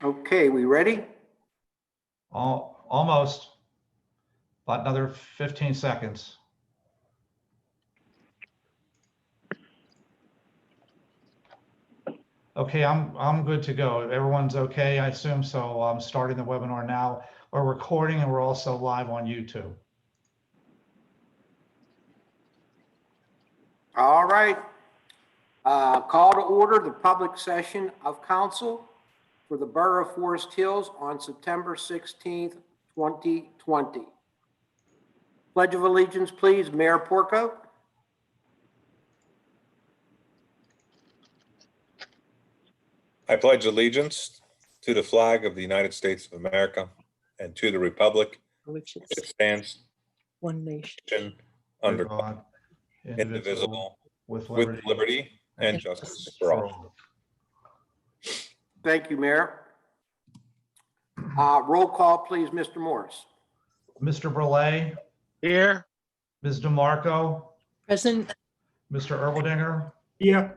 Okay, we ready? Almost. About another 15 seconds. Okay, I'm good to go. Everyone's okay, I assume. So I'm starting the webinar now. We're recording and we're also live on YouTube. All right. Call to order the public session of council for the Borough of Forest Hills on September 16th, 2020. Pledge of allegiance, please. Mayor Porco. I pledge allegiance to the flag of the United States of America and to the republic which is which stands one nation. under God, indivisible, with with liberty and justice for all. Thank you, Mayor. Roll call, please, Mr. Morris. Mr. Burley, Here. Ms. DeMarco, Present. Mr. Erbaldinger, Yeah.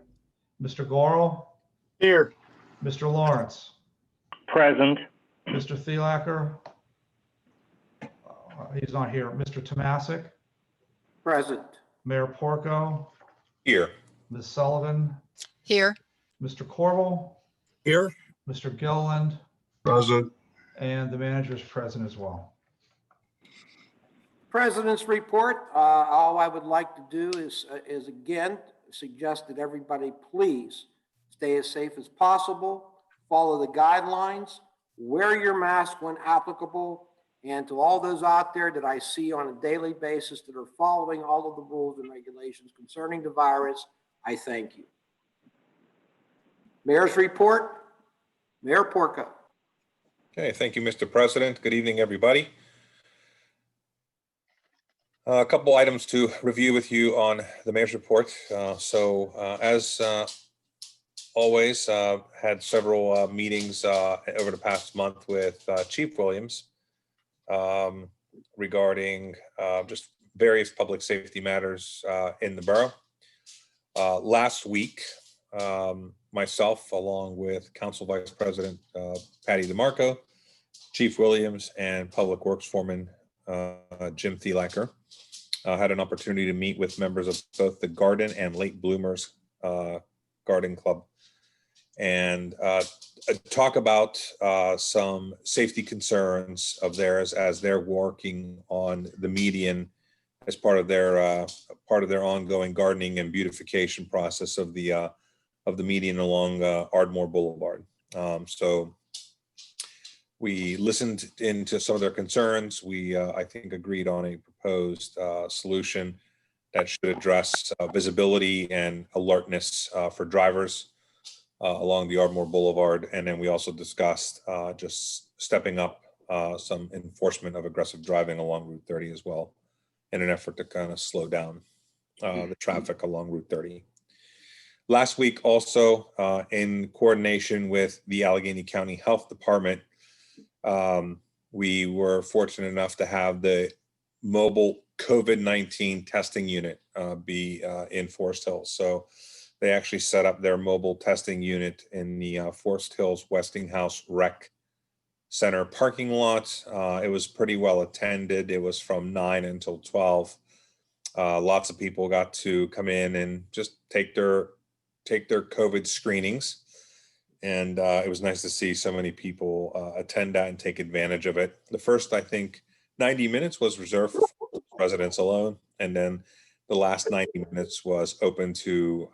Mr. Gorel, Here. Mr. Lawrence, Present. Mr. Thielacker. He's not here. Mr. Tomasic, Present. Mayor Porco, Here, Ms. Sullivan, Here. Mr. Corbel, Here. Mr. Gilliland, Present. and the manager is present as well. President's report. All I would like to do is again suggest that everybody please stay as safe as possible, follow the guidelines, wear your mask when applicable, and to all those out there that I see on a daily basis that are following all of the rules and regulations concerning the virus, I thank you. Mayor's report. Mayor Porco. okay, thank you, Mr. President. Good evening, everybody. A couple items to review with you on the mayor's report. As always, had several meetings over the past month with Chief Williams regarding just various public safety matters in the borough. Last week, myself, along with Council Vice President Patty DeMarco, Chief Williams, and Public Works Foreman Jim Thielacker, had an opportunity to meet with members of both the Garden and Late Bloomers Garden Club and talk about some safety concerns of theirs as they're working on the median as part of their ongoing gardening and beautification process of the median along Ardmore Boulevard. So we listened into some of their concerns. We, I think, agreed on a proposed solution that should address visibility and alertness for drivers along the Ardmore Boulevard. And then we also discussed just stepping up some enforcement of aggressive driving along Route 30 as well, in an effort to kind of slow down the traffic along Route 30. Last week, also, in coordination with the Allegheny County Health Department, we were fortunate enough to have the mobile COVID-19 testing unit be in Forest Hills. So they actually set up their mobile testing unit in the Forest Hills Westinghouse Rec Center parking lot. It was pretty well attended. It was from 9 until 12. Lots of people got to come in and just take their COVID screenings. And it was nice to see so many people attend that and take advantage of it. The first, I think, 90 minutes was reserved for residents alone. And then the last 90 minutes was open to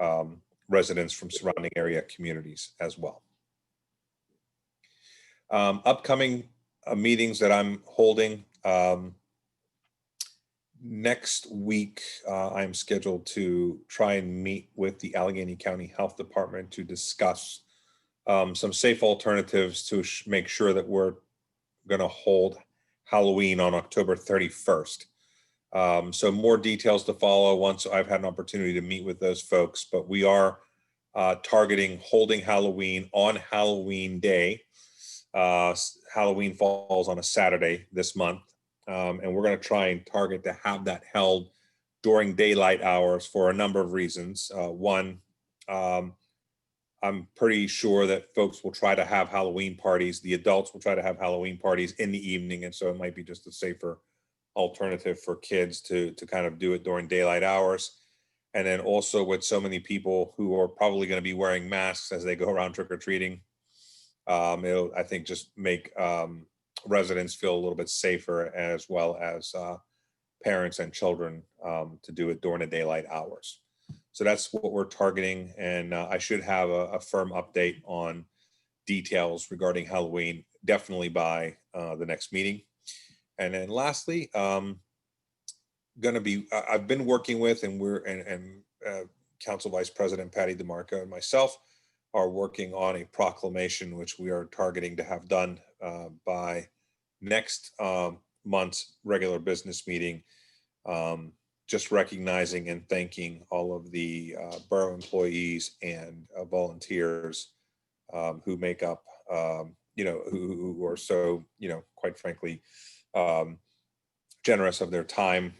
residents from surrounding area communities as well. Upcoming meetings that I'm holding. Next week, I'm scheduled to try and meet with the Allegheny County Health Department to discuss some safe alternatives to make sure that we're going to hold Halloween on October 31st. So more details to follow once I've had an opportunity to meet with those folks, but we are targeting holding Halloween on Halloween Day. Halloween falls on a Saturday this month, and we're going to try and target to have that held during daylight hours for a number of reasons. One, I'm pretty sure that folks will try to have Halloween parties. The adults will try to have Halloween parties in the evening. And so it might be just a safer alternative for kids to kind of do it during daylight hours. And then also with so many people who are probably going to be wearing masks as they go around trick or treating, it'll, I think, just make residents feel a little bit safer, as well as parents and children to do it during the daylight hours. So that's what we're targeting. And I should have a firm update on details regarding Halloween, definitely by the next meeting. And then lastly, I've been working with, and Council Vice President Patty DeMarco and myself are working on a proclamation, which we are targeting to have done by next month's regular business meeting. Just recognizing and thanking all of the borough employees and volunteers who make up, who are so, quite frankly, generous of their time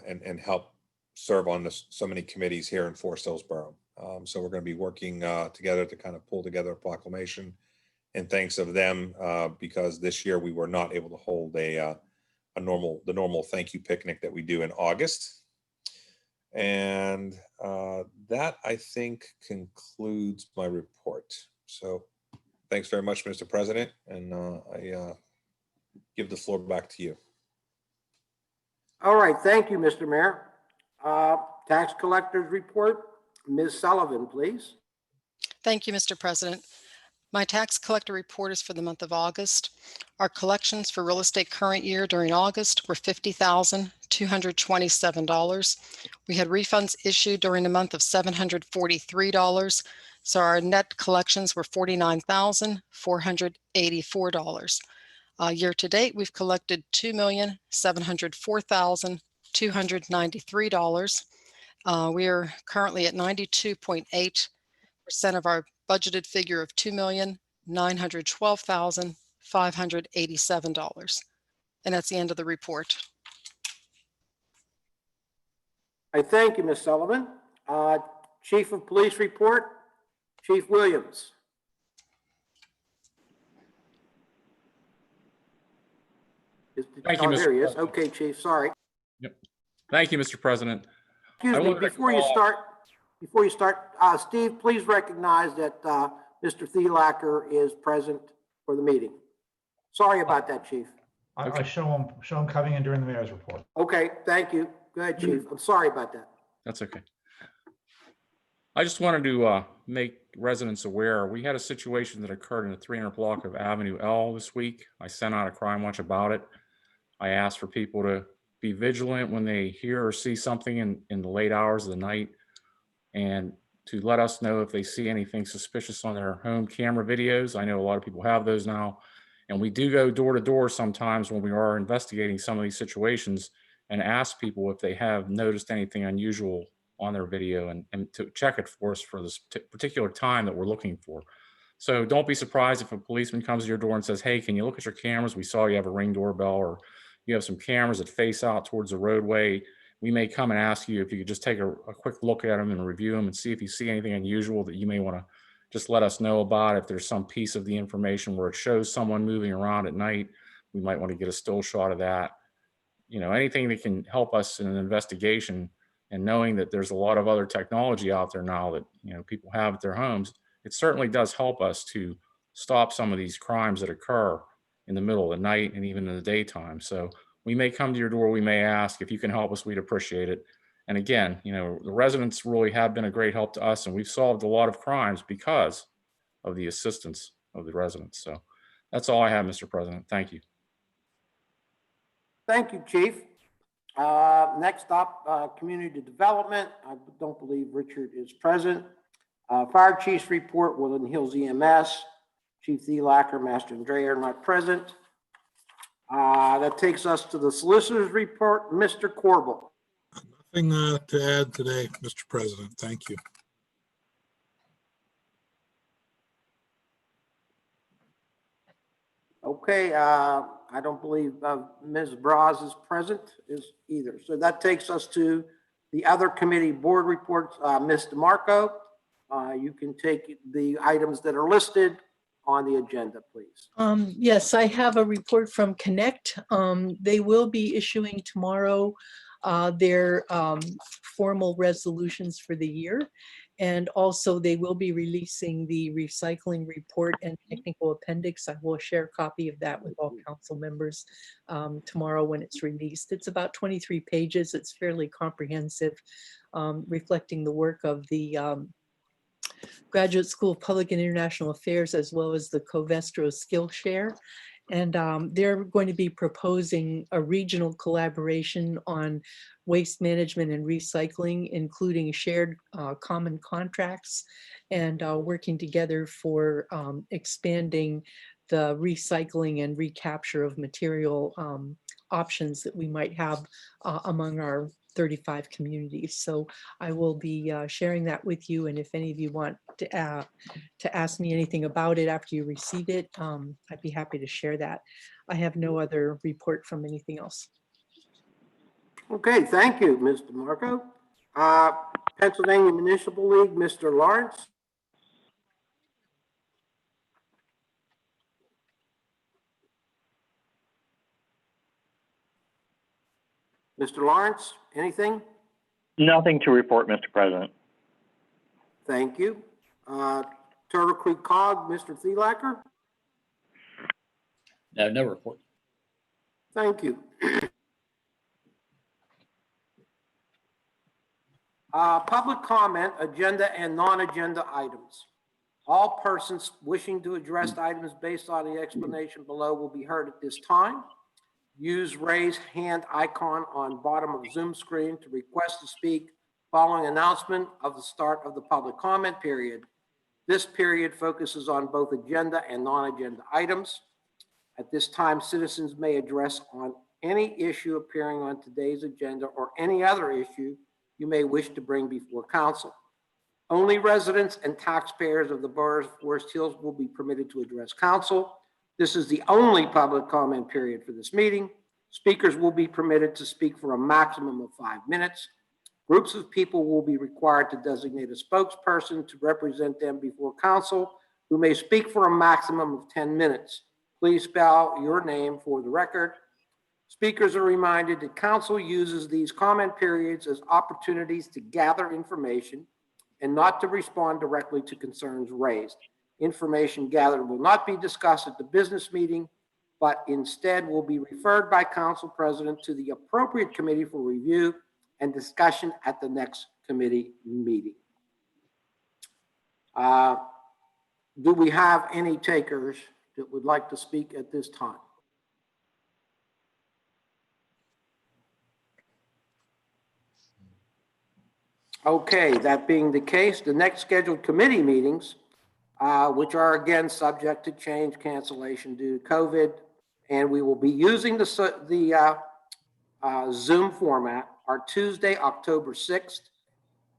and help serve on so many committees here in Forest Hills Borough. So we're going to be working together to kind of pull together a proclamation in thanks of them, because this year we were not able to hold the normal thank you picnic that we do in August. And that, I think, concludes my report. So thanks very much, Mr. President, and I give the floor back to you. All right, thank you, Mr. Mayor. Tax collectors report. Ms. Sullivan, please. Thank you, Mr. President. My tax collector report is for the month of August. Our collections for real estate current year during August were $50,227. We had refunds issued during the month of $743. So our net collections were $49,484. Year to date, we've collected $2,704,293. We are currently at 92.8% of our budgeted figure of $2,912,587. And that's the end of the report. I thank you, Ms. Sullivan. Chief of Police report, Chief Williams. Thank you, Mr. There he is. President. Okay, Chief, sorry. Yep. Thank you, Mr. President. Excuse me, before you start, Steve, please recognize that Mr. Thielacker is present for the meeting. Sorry about that, Chief. I show him coming in during the mayor's report. Okay, thank you. Go ahead, Chief. I'm sorry about that. That's okay. I just wanted to make residents aware, we had a situation that occurred in the 300 block of Avenue L this week. I sent out a crime watch about it. I asked for people to be vigilant when they hear or see something in the late hours of the night, and to let us know if they see anything suspicious on their home camera videos. I know a lot of people have those now, and we do go door to door sometimes when we are investigating some of these situations and ask people if they have noticed anything unusual on their video, and to check it for us for this particular time that we're looking for. So don't be surprised if a policeman comes to your door and says, hey, can you look at your cameras? We saw you have a Ring doorbell, or you have some cameras that face out towards the roadway. We may come and ask you if you could just take a quick look at them and review them and see if you see anything unusual that you may want to just let us know about. If there's some piece of the information where it shows someone moving around at night, we might want to get a still shot of that. Anything that can help us in an investigation, and knowing that there's a lot of other technology out there now that people have at their homes, it certainly does help us to stop some of these crimes that occur in the middle of the night and even in the daytime. So we may come to your door, we may ask if you can help us, we'd appreciate it. And again, the residents really have been a great help to us, and we've solved a lot of crimes because of the assistance of the residents. So that's all I have, Mr. President. Thank you. Thank you, Chief. Next up, Community Development. I don't believe Richard is present. Fire Chief's report, Woodland Hills EMS. Chief Thielacker, Master Andre are not present. That takes us to the Solicitor's report, Mr. Corbel. Nothing to add today, Mr. President. Thank you. Okay, I don't believe Ms. Braz is present either. So that takes us to the other committee board reports. Ms. DeMarco, you can take the items that are listed on the agenda, please. Yes, I have a report from Connect. They will be issuing tomorrow their formal resolutions for the year. And also they will be releasing the recycling report and technical appendix. I will share a copy of that with all council members tomorrow when it's released. It's about 23 pages. It's fairly comprehensive, reflecting the work of the Graduate School of Public and International Affairs, as well as the Covestro Skillshare. And they're going to be proposing a regional collaboration on waste management and recycling, including shared common contracts and working together for expanding the recycling and recapture of material options that we might have among our 35 communities. So I will be sharing that with you. And if any of you want to ask me anything about it after you receive it, I'd be happy to share that. I have no other report from anything else. Okay, thank you, Mr. Marco. Pennsylvania Municipal League, Mr. Lawrence. Mr. Lawrence, anything? Nothing to report, Mr. President. Thank you. Turtle Creek Cog, Mr. Thielacker. No report. Thank you. Public comment, agenda and non-agenda items. All persons wishing to address items based on the explanation below will be heard at this time. Use raise hand icon on bottom of Zoom screen to request to speak following announcement of the start of the public comment period. This period focuses on both agenda and non-agenda items. At this time, citizens may address on any issue appearing on today's agenda or any other issue you may wish to bring before council. Only residents and taxpayers of the borough of Forest Hills will be permitted to address council. This is the only public comment period for this meeting. Speakers will be permitted to speak for a maximum of 5 minutes. Groups of people will be required to designate a spokesperson to represent them before council, who may speak for a maximum of 10 minutes. Please spell your name for the record. Speakers are reminded that council uses these comment periods as opportunities to gather information and not to respond directly to concerns raised. Information gathered will not be discussed at the business meeting, but instead will be referred by council president to the appropriate committee for review and discussion at the next committee meeting. Do we have any takers that would like to speak at this time? Okay, that being the case, the next scheduled committee meetings, which are again subject to change, cancellation due to COVID, and we will be using the Zoom format, are Tuesday, October 6th,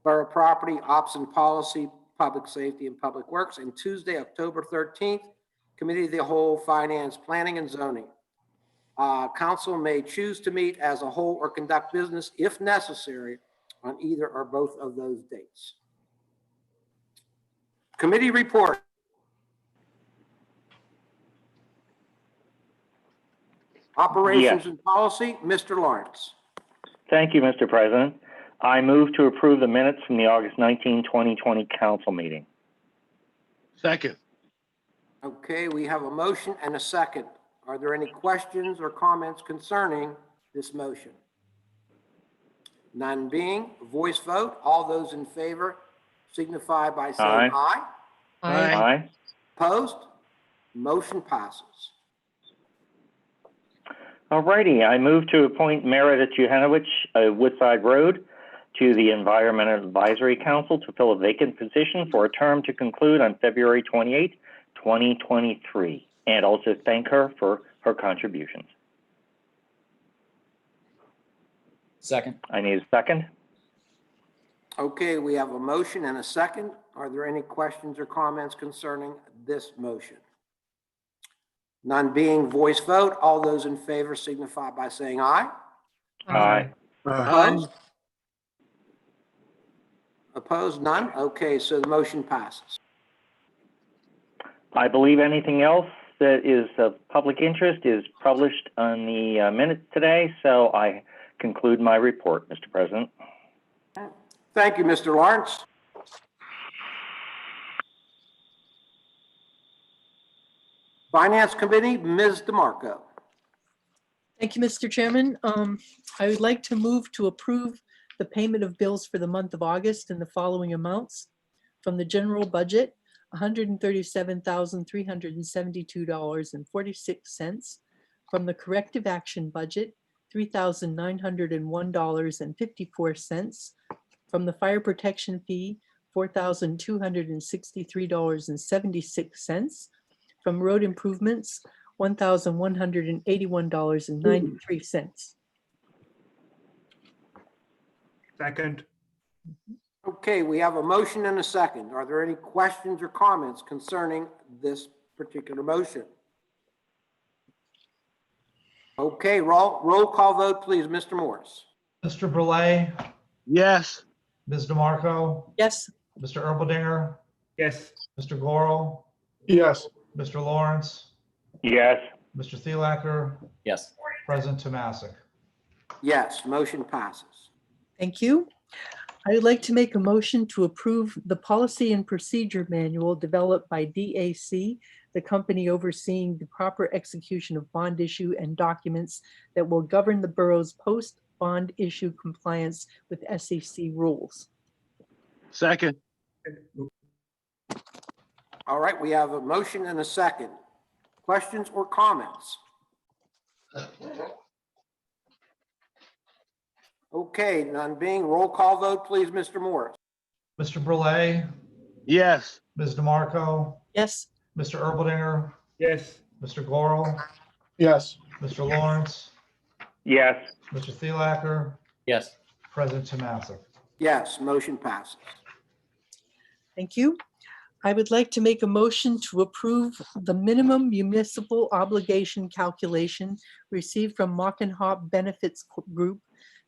Borough Property, Ops and Policy, Public Safety and Public Works, and Tuesday, October 13th, Committee of the Whole, Finance, Planning and Zoning. Council may choose to meet as a whole or conduct business if necessary on either or both of those dates. Committee report. Operations Yes. and Policy, Mr. Lawrence. Thank you, Mr. President. I move to approve the minutes from the August 19, 2020 council meeting. Second. Okay, we have a motion and a second. Are there any questions or comments concerning this motion? None being, voice vote. All those in favor signify by saying aye. Aye. Opposed? Motion passes. All righty, I move to appoint Meredith Juhanowicz, Woodside Road, to the Environmental Advisory Council to fill a vacant position for a term to conclude on February 28, 2023, and also thank her for her contributions. Second. I need a second. Okay, we have a motion and a second. Are there any questions or comments concerning this motion? None being, voice vote. All those in favor signify by saying aye. Aye. Opposed? Opposed? None? Okay, so the motion passes. I believe anything else that is of public interest is published on the minutes today, so I conclude my report, Mr. President. Thank you, Mr. Lawrence. Finance Committee, Ms. DeMarco. Thank you, Mr. Chairman. I would like to move to approve the payment of bills for the month of August in the following amounts. From the general budget, $137,372.46. From the corrective action budget, $3,901.54. From the fire protection fee, $4,263.76. From road improvements, $1,181.93. Second. Okay, we have a motion and a second. Are there any questions or comments concerning this particular motion? Okay, roll call vote, please. Mr. Morris. Mr. Brule, Yes. Ms. DeMarco, Yes, Mr. Erbaldinger, Yes. Mr. Gorel, Yes. Mr. Lawrence, Yes. Mr. Thielacker, Yes. President Tomasic. Yes, motion passes. thank you. I would like to make a motion to approve the policy and procedure manual developed by DAC, the company overseeing the proper execution of bond issue and documents that will govern the borough's post-bond issue compliance with SEC rules. Second. All right, we have a motion and a second. Questions or comments? Okay, none being, roll call vote, please, Mr. Morris. Mr. Brule, Yes. Ms. DeMarco, Yes, Mr. Erbaldinger, Yes. Mr. Gorel, Yes. Mr. Lawrence, Yes. Mr. Thielacker, Yes. President Tomasic. Yes, motion passes. thank you. I would like to make a motion to approve the minimum municipal obligation calculation received from Mockenhop Benefits Group,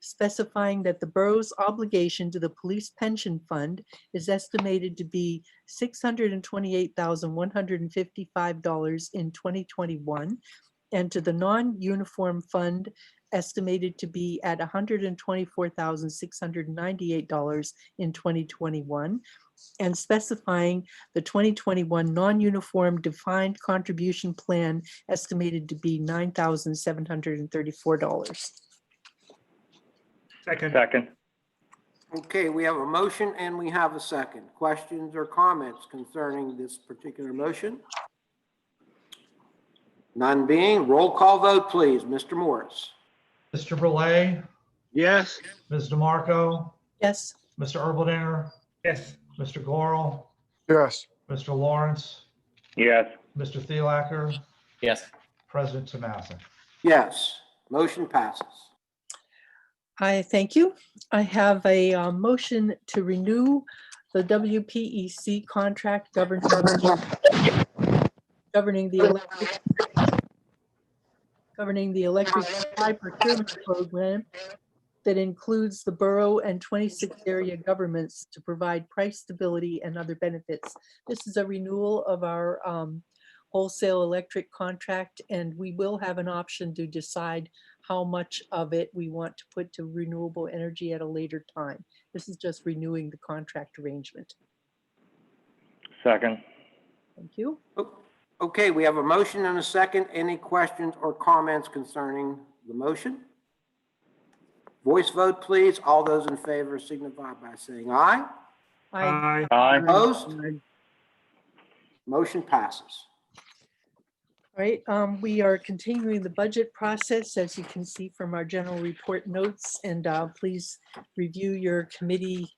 specifying that the borough's obligation to the police pension fund is estimated to be $628,155 in 2021, and to the non-uniform fund estimated to be at $124,698 in 2021, and specifying the 2021 non-uniform defined contribution plan estimated to be $9,734. Second. Second. Okay, we have a motion and we have a second. Questions or comments concerning this particular motion? None being, roll call vote, please. Mr. Morris. Mr. Brule, Yes. Ms. DeMarco, Yes, Mr. Erbaldinger, Yes. Mr. Gorel, Yes. Mr. Lawrence, Yes. Mr. Thielacker, Yes. President Tomasic. Yes, motion passes. I thank you. I have a motion to renew the WPEC contract governing the electric supply procurement program that includes the borough and 26 area governments to provide price stability and other benefits. This is a renewal of our wholesale electric contract, and we will have an option to decide how much of it we want to put to renewable energy at a later time. This is just renewing the contract arrangement. Second. Thank you. Okay, we have a motion and a second. Any questions or comments concerning the motion? Voice vote, please. All those in favor signify by saying aye. I Aye. Opposed? Motion passes. All right, we are continuing the budget process, as you can see from our general report notes, and please review your committee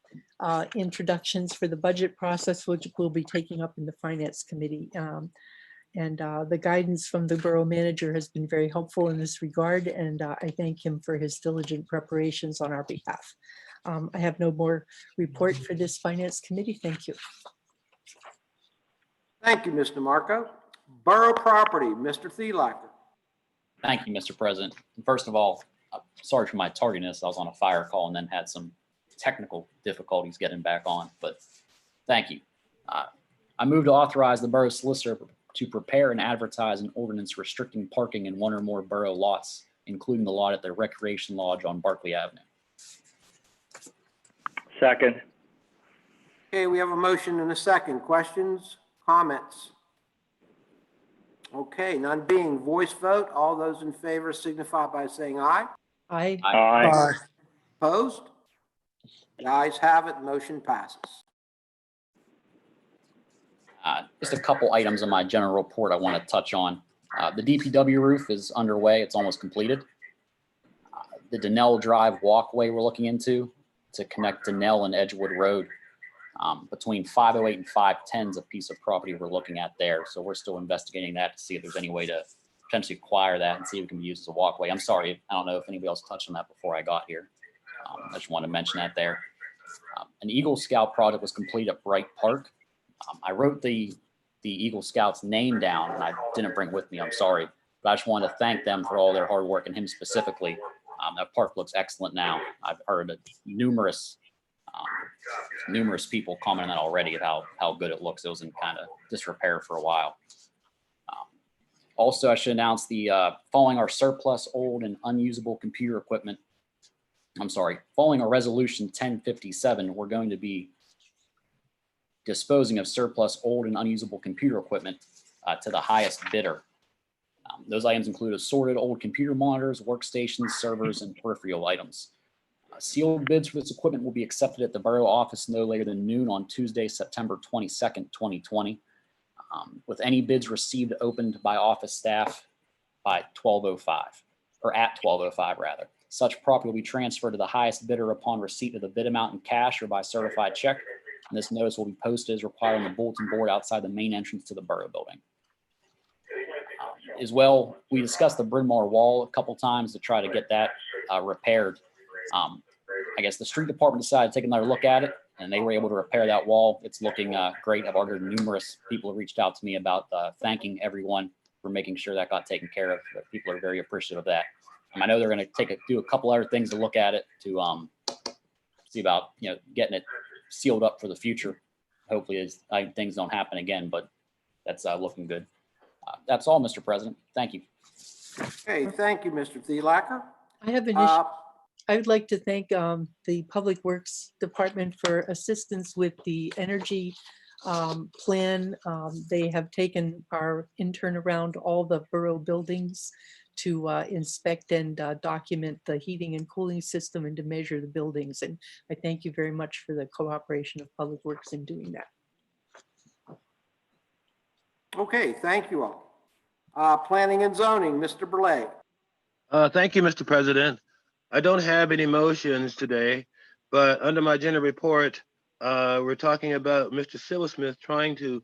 introductions for the budget process, which we'll be taking up in the Finance Committee. The guidance from the Borough Manager has been very helpful in this regard, and I thank him for his diligent preparations on our behalf. I have no more report for this Finance Committee. Thank you. Thank you, Mr. Marco. Borough Property, Mr. Thielacker. Thank you, Mr. President. First of all, sorry for my tardiness. I was on a fire call and then had some technical difficulties getting back on, but thank you. I move to authorize the borough solicitor to prepare and advertise an ordinance restricting parking in one or more borough lots, including the lot at the Recreation Lodge on Barclay Avenue. Second. Okay, we have a motion and a second. Questions, comments? Okay, none being, voice vote. All those in favor signify by saying aye. Aye. Aye. Opposed? The ayes have it, motion passes. Just a couple items in my general report I want to touch on. The DPW roof is underway. It's almost completed. The Donnell Drive walkway we're looking into to connect Donnell and Edgewood Road. Between 508 and 510 is a piece of property we're looking at there. So we're still investigating that to see if there's any way to potentially acquire that and see if it can be used as a walkway. I'm sorry, I don't know if anybody else touched on that before I got here. I just want to mention that there. An Eagle Scout project was completed at Bright Park. I wrote the Eagle Scouts name down and I didn't bring it with me, I'm sorry. But I just wanted to thank them for all their hard work and him specifically. That park looks excellent now. I've heard numerous people comment on that already about how good it looks. It was in kind of disrepair for a while. Also, I should announce the following our surplus old and unusable computer equipment. Following our resolution 1057, we're going to be disposing of surplus old and unusable computer equipment to the highest bidder. Those items include assorted old computer monitors, workstations, servers, and peripheral items. Sealed bids for this equipment will be accepted at the borough office no later than noon on Tuesday, September 22nd, 2020. With any bids received opened by office staff by 12:05, or at 12:05 rather. Such property will be transferred to the highest bidder upon receipt of the bid amount in cash or by certified check. And this notice will be posted as required on the bulletin board outside the main entrance to the borough building. As well, we discussed the Bryn Mawr wall a couple times to try to get that repaired. I guess the street department decided to take another look at it and they were able to repair that wall. It's looking great. I've already heard numerous people have reached out to me about thanking everyone for making sure that got taken care of. People are very appreciative of that. I know they're going to do a couple other things to look at it to see about getting it sealed up for the future. Hopefully things don't happen again, but that's looking good. That's all, Mr. President. Thank you. Okay, thank you, Mr. Thielacker. I have an issue. I would like to thank the Public Works Department for assistance with the energy plan. They have taken our intern around all the borough buildings to inspect and document the heating and cooling system and to measure the buildings. And I thank you very much for the cooperation of Public Works in doing that. Okay, thank you all. Planning and zoning, Mr. Burley. Thank you, Mr. President. I don't have any motions today, but under my general report, we're talking about Mr. Silversmith trying to,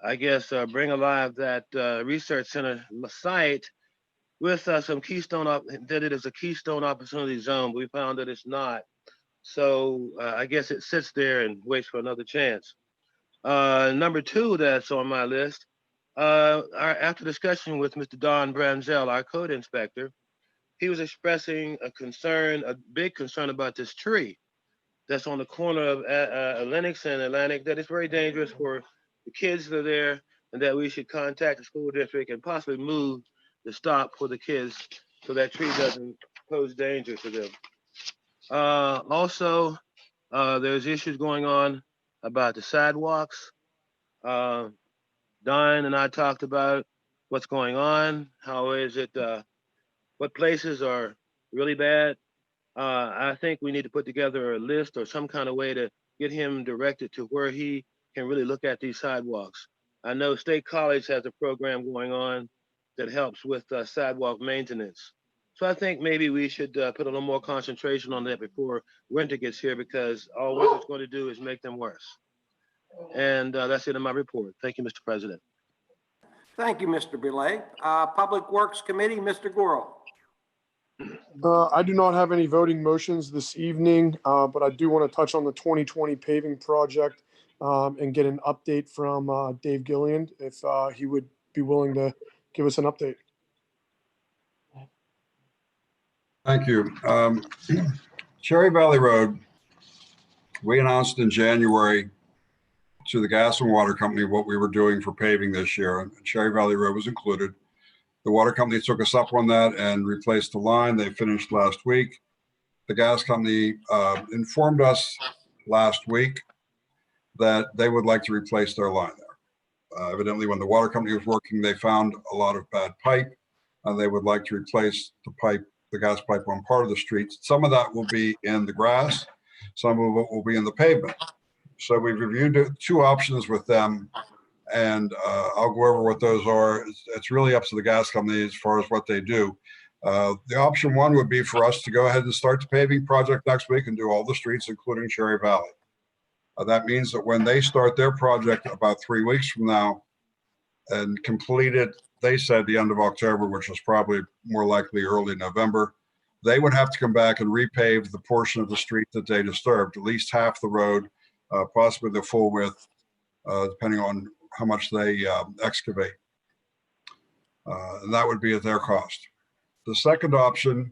I guess, bring alive that research center site with some keystone, that it is a keystone opportunity zone, but we found that it's not. So I guess it sits there and waits for another chance. Number two that's on my list, after discussion with Mr. Don Branzel, our code inspector, he was expressing a big concern about this tree that's on the corner of Lenox and Atlantic, that it's very dangerous for the kids that are there and that we should contact the school district and possibly move the stop for the kids so that tree doesn't pose danger to them. Also, there's issues going on about the sidewalks. Don and I talked about what's going on, how is it, what places are really bad. I think we need to put together a list or some kind of way to get him directed to where he can really look at these sidewalks. I know State College has a program going on that helps with sidewalk maintenance. So I think maybe we should put a little more concentration on that before winter gets here, because all winter's going to do is make them worse. And that's it in my report. Thank you, Mr. President. Thank you, Mr. Burley. Public Works Committee, Mr. Gurl. I do not have any voting motions this evening, but I do want to touch on the 2020 paving project and get an update from Dave Gilliland, if he would be willing to give us an update. Thank you. Cherry Valley Road We announced in January to the gas and water company what we were doing for paving this year, and Cherry Valley Road was included. The water company took us up on that and replaced the line. They finished last week. The gas company informed us last week that they would like to replace their line there. Evidently, when the water company was working, they found a lot of bad pipe, and they would like to replace the gas pipe on part of the streets. Some of that will be in the grass, some of it will be in the pavement. So we've reviewed 2 options with them, and I'll go over what those are. It's really up to the gas company as far as what they do. The option 1 would be for us to go ahead and start the paving project next week and do all the streets, including Cherry Valley. That means that when they start their project about 3 weeks from now and complete it, they said the end of October, which is probably more likely early November, they would have to come back and repave the portion of the street that they disturbed, at least half the road, possibly the full width, depending on how much they excavate. And that would be at their cost. The second option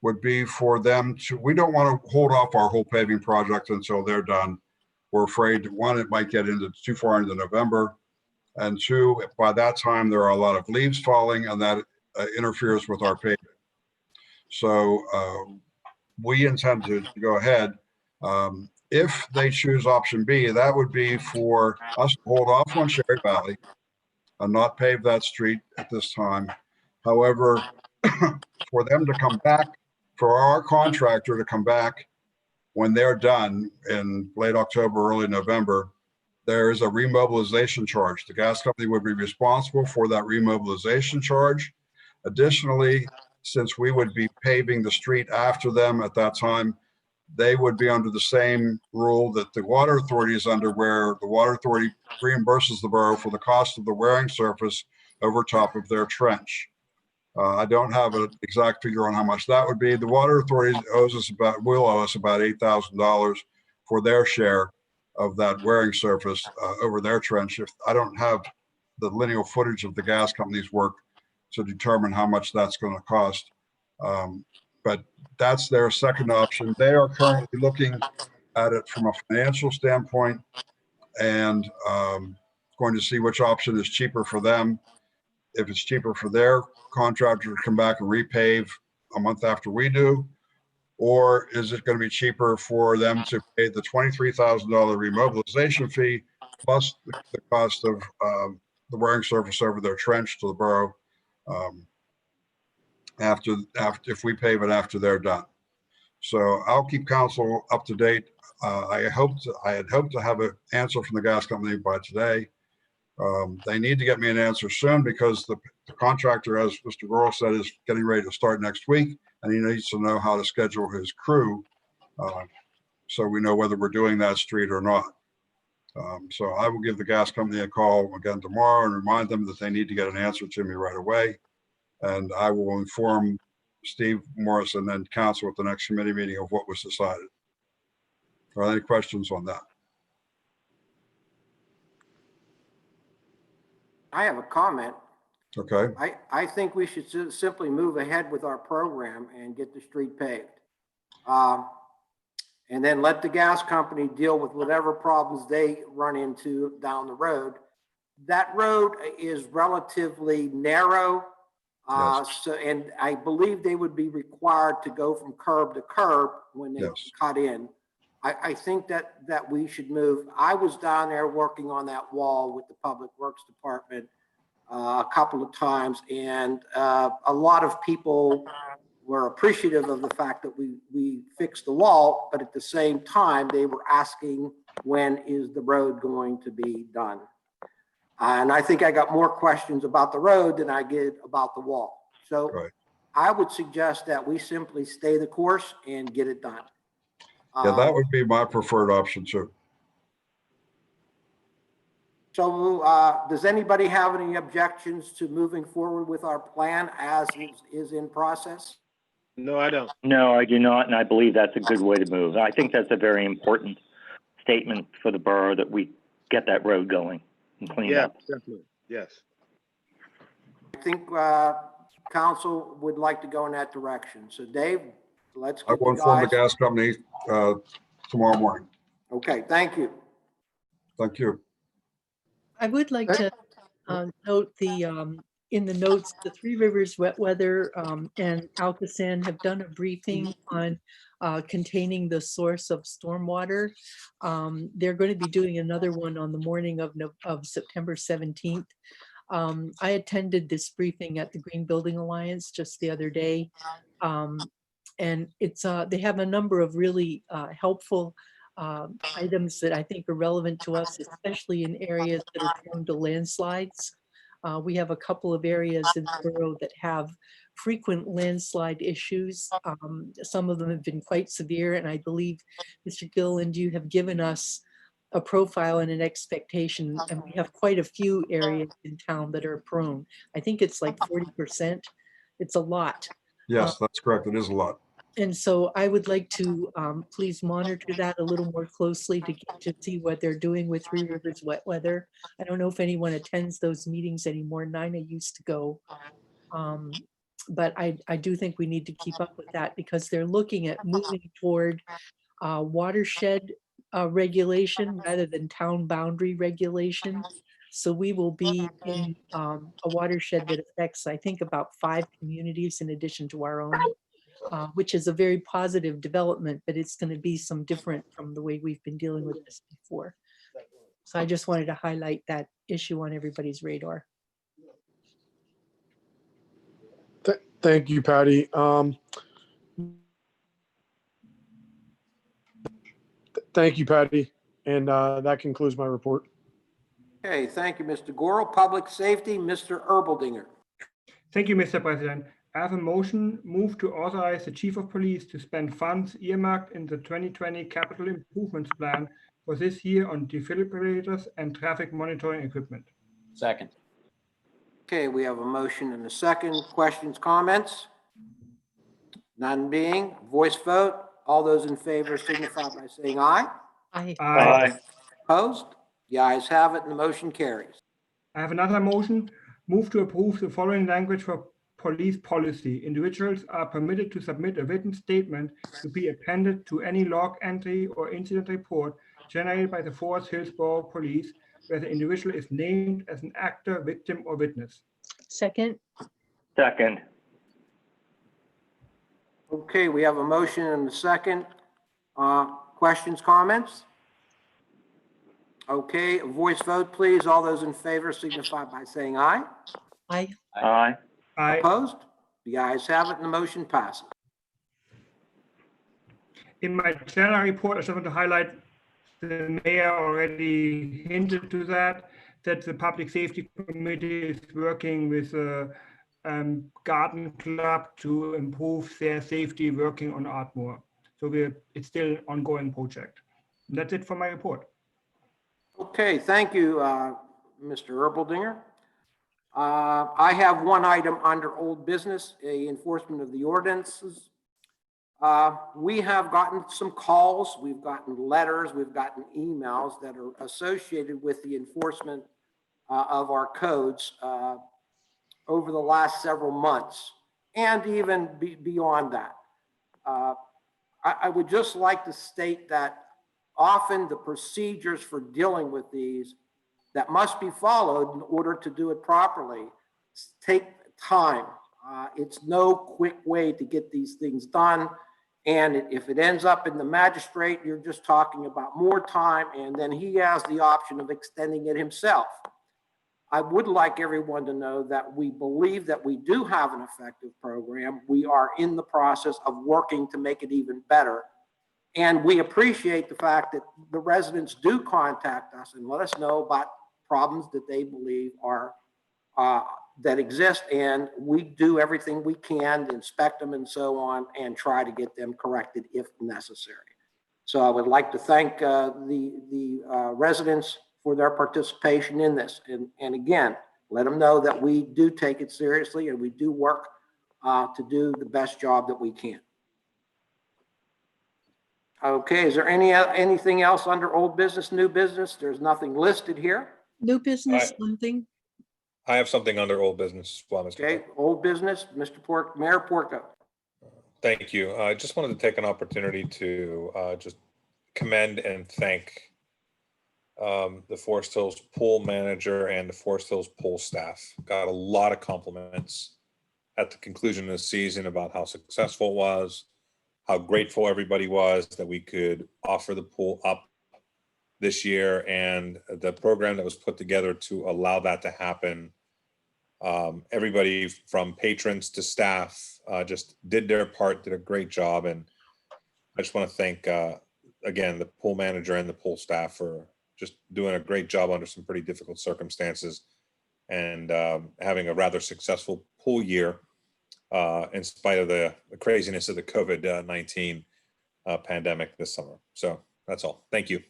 would be for them to, we don't want to hold off our whole paving project until they're done. We're afraid that 1, it might get into too far into November. And 2, by that time, there are a lot of leaves falling, and that interferes with our paving. So we intend to go ahead. If they choose option B, that would be for us to hold off on Cherry Valley and not pave that street at this time. However, for them to come back, for our contractor to come back when they're done in late October, early November, there is a remobilization charge. The gas company would be responsible for that remobilization charge. Additionally, since we would be paving the street after them at that time, they would be under the same rule that the water authority is under, where the water authority reimburses the borough for the cost of the wearing surface over top of their trench. I don't have an exact figure on how much that would be. The water authority will owe us about $8,000 for their share of that wearing surface over their trench. If I don't have the linear footage of the gas company's work to determine how much that's going to cost. But that's their second option. They are currently looking at it from a financial standpoint and going to see which option is cheaper for them. If it's cheaper for their contractor to come back and repave a month after we do, or is it going to be cheaper for them to pay the $23,000 remobilization fee plus the cost of the wearing surface over their trench to the borough after if we pave it after they're done. So I'll keep council up to date. I had hoped to have an answer from the gas company by today. They need to get me an answer soon because the contractor, as Mr. Goral said, is getting ready to start next week, and he needs to know how to schedule his crew so we know whether we're doing that street or not. So I will give the gas company a call again tomorrow and remind them that they need to get an answer to me right away. And I will inform Steve Morris and then council at the next committee meeting of what was decided. Are there any questions on that? I have a comment. Okay. I think we should simply move ahead with our program and get the street paved. And then let the gas company deal with whatever problems they run into down the road. That road is relatively narrow. Yes. So, and I believe they would be required to go from curb to curb when they Yes. cut in. I think that we should move. I was down there working on that wall with the Public Works Department a couple of times, and a lot of people were appreciative of the fact that we fixed the wall, but at the same time, they were asking, when is the road going to be done? And I think I got more questions about the road than I did about the wall. So Right. I would suggest that we simply stay the course and get it done. Yeah, that would be my preferred option too. So does anybody have any objections to moving forward with our plan as is in process? No, I don't. No, I do not, and I believe that's a good way to move. I think that's a very important statement for the borough that we get that road going and cleaned Yeah, up. definitely. Yes. I think council would like to go in that direction. So Dave, let's I get will the inform the guys. gas company tomorrow morning. Okay, thank you. Thank you. I would like to note in the notes, the Three Rivers Wet Weather and Alcoasand have done a briefing on containing the source of stormwater. They're going to be doing another one on the morning of September 17th. I attended this briefing at the Green Building Alliance just the other day. And they have a number of really helpful items that I think are relevant to us, especially in areas that are prone to landslides. We have a couple of areas in the borough that have frequent landslide issues. Some of them have been quite severe, and I believe, Mr. Gilliland, you have given us a profile and an expectation, and we have quite a few areas in town that are prone. I think it's like 40%. It's a lot. Yes, that's correct. It is a lot. And so I would like to please monitor that a little more closely to see what they're doing with Three Rivers Wet Weather. I don't know if anyone attends those meetings anymore. Nina used to go. But I do think we need to keep up with that because they're looking at moving toward watershed regulation rather than town boundary regulation. So we will be in a watershed that affects, I think, about 5 communities in addition to our own. Which is a very positive development, but it's going to be some different from the way we've been dealing with this before. So I just wanted to highlight that issue on everybody's radar. Thank you, Patty. Thank you, Patty. And that concludes my report. Okay, thank you, Mr. Goro. Public Safety, Mr. Erbaldinger. Thank you, Mr. President. I have a move to authorize the Chief of Police to spend funds earmarked in the 2020 Capital Improvements Plan for this year on defibrillators and traffic monitoring equipment. Second. Okay, we have a motion and a second. Questions, comments? None being, voice vote. All those in favor signify by saying aye. Aye. Aye. Opposed? The ayes have it and the motion carries. I have another motion. Move to approve the following language for police policy. Individuals are permitted to submit a written statement to be appended to any log entry or incident report generated by the Forest Hills Borough Police, where the individual is named as an actor, victim, or witness. Second. Second. Okay, we have a motion and a second. Questions, comments? Okay, a voice vote, please. All those in favor signify by saying aye. Aye. Aye. Aye. Opposed? The ayes have it and the motion passes. In my general report, I just want to highlight the mayor already hinted to that the Public Safety Committee is working with the Garden Club to improve their safety working on Ardmore. So it's still an ongoing project. And that's it for my report. Okay, thank you, Mr. Erbaldinger. I have one item under old business, enforcement of the ordinances. We have gotten some calls, we've gotten letters, we've gotten emails that are associated with the enforcement of our codes over the last several months and even beyond that. I would just like to state that often the procedures for dealing with these that must be followed in order to do it properly take time. It's no quick way to get these things done. And if it ends up in the magistrate, you're just talking about more time, and then he has the option of extending it himself. I would like everyone to know that we believe that we do have an effective program. We are in the process of working to make it even better. And we appreciate the fact that the residents do contact us and let us know about problems that they believe are that exist, and we do everything we can to inspect them and so on and try to get them corrected if necessary. So I would like to thank the residents for their participation in this. And again, let them know that we do take it seriously and we do work to do the best job that we can. Okay, is there anything else under old business, new business? There's nothing listed here. New business, something? I have something under old business as well, Mr. Okay, old business, Mayor Porco. Thank you. I just wanted to take an opportunity to just commend and thank the Forest Hills pool manager and the Forest Hills pool staff. Got a lot of compliments at the conclusion of the season about how successful it was, how grateful everybody was that we could offer the pool up this year, and the program that was put together to allow that to happen. Everybody from patrons to staff just did their part, did a great job. And I just want to thank, again, the pool manager and the pool staff for just doing a great job under some pretty difficult circumstances and having a rather successful pool year in spite of the craziness of the COVID-19 pandemic this summer. So that's all. Thank you.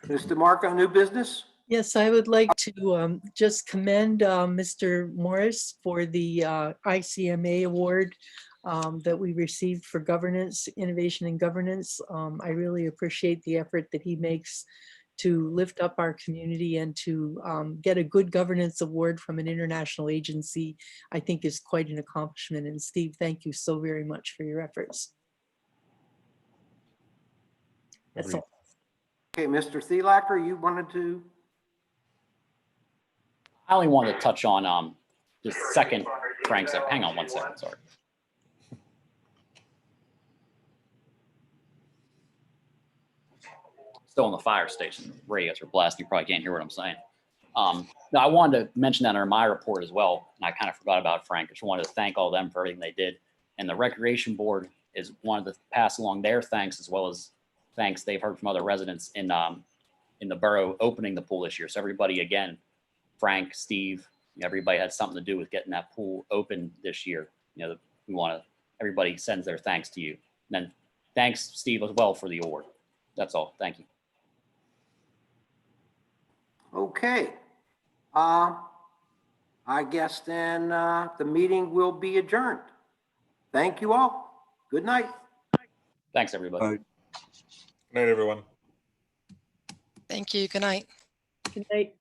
Mr. Marco, new business? Yes, I would like to just commend Mr. Morris for the ICMA award that we received for governance, innovation and governance. I really appreciate the effort that he makes to lift up our community, and to get a good governance award from an international agency, I think is quite an accomplishment. And Steve, thank you so very much for your efforts. That's all. Okay, Mr. Thielacker, you wanted to? I only wanted to touch on the second Frank said. Hang on 1 second, sorry. Still in the fire station. Radios are blasting. You probably can't hear what I'm saying. No, I wanted to mention that in my report as well, and I kind of forgot about Frank. I just wanted to thank all of them for everything they did. And the Recreation Board is wanted to pass along their thanks, as well as thanks they've heard from other residents in the borough opening the pool this year. So everybody, again, Frank, Steve, everybody had something to do with getting that pool open this year. You know, we want to, everybody sends their thanks to you. And then thanks, Steve, as well for the award. That's all. Thank you. Okay. I guess then the meeting will be adjourned. Thank you all. Good night. Thanks, everybody. Good night, everyone. Thank you. Good night. Good night.